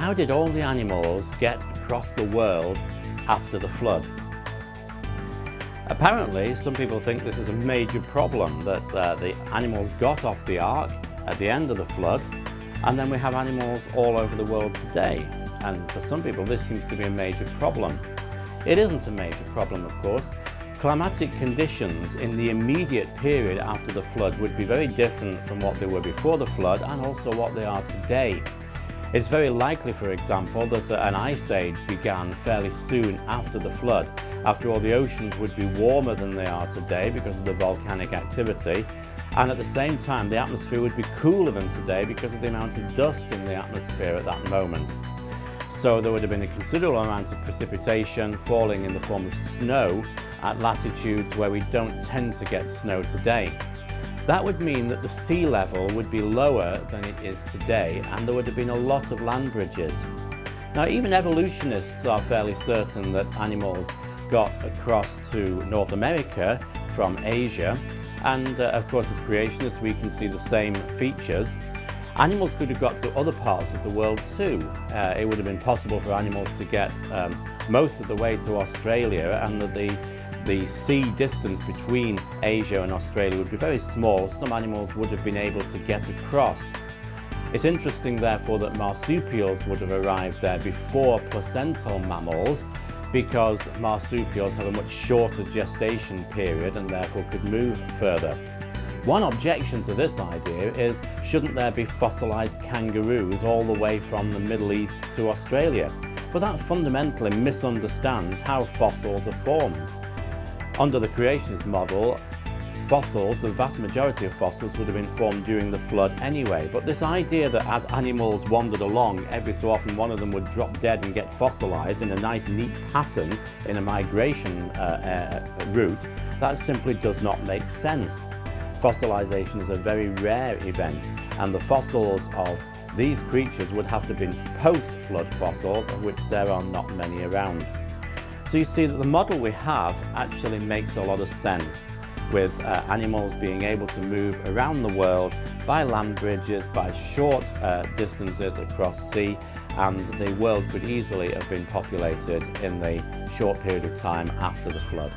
how did all the animals get across the world after the flood? Apparently, some people think this is a major problem, that the animals got off the ark at the end of the flood, and then we have animals all over the world today. And for some people, this seems to be a major problem. It isn't a major problem, of course. Climatic conditions in the immediate period after the flood would be very different from what they were before the flood and also what they are today. It's very likely, for example, that an ice age began fairly soon after the flood. After all, the oceans would be warmer than they are today because of the volcanic activity, and at the same time the atmosphere would be cooler than today because of the amount of dust in the atmosphere at that moment. So there would have been a considerable amount of precipitation falling in the form of snow at latitudes where we don't tend to get snow today. That would mean that the sea level would be lower than it is today, and there would have been a lot of land bridges. Now, even evolutionists are fairly certain that animals got across to North America from Asia, and of course as creationists we can see the same features. Animals could have got to other parts of the world too. It would have been possible for animals to get most of the way to Australia, and that the sea distance between Asia and Australia would be very small. Some animals would have been able to get across. It's interesting, therefore, that marsupials would have arrived there before placental mammals, because marsupials have a much shorter gestation period and therefore could move further. One objection to this idea is, shouldn't there be fossilized kangaroos all the way from the Middle East to Australia? But that fundamentally misunderstands how fossils are formed. Under the creationist model, fossils, the vast majority of fossils, would have been formed during the flood anyway. But this idea that as animals wandered along, every so often one of them would drop dead and get fossilized in a nice neat pattern in a migration route, that simply does not make sense. Fossilization is a very rare event, and the fossils of these creatures would have to have been post-flood fossils, of which there are not many around. So you see that the model we have actually makes a lot of sense, with animals being able to move around the world by land bridges, by short distances across sea, and the world could easily have been populated in the short period of time after the flood.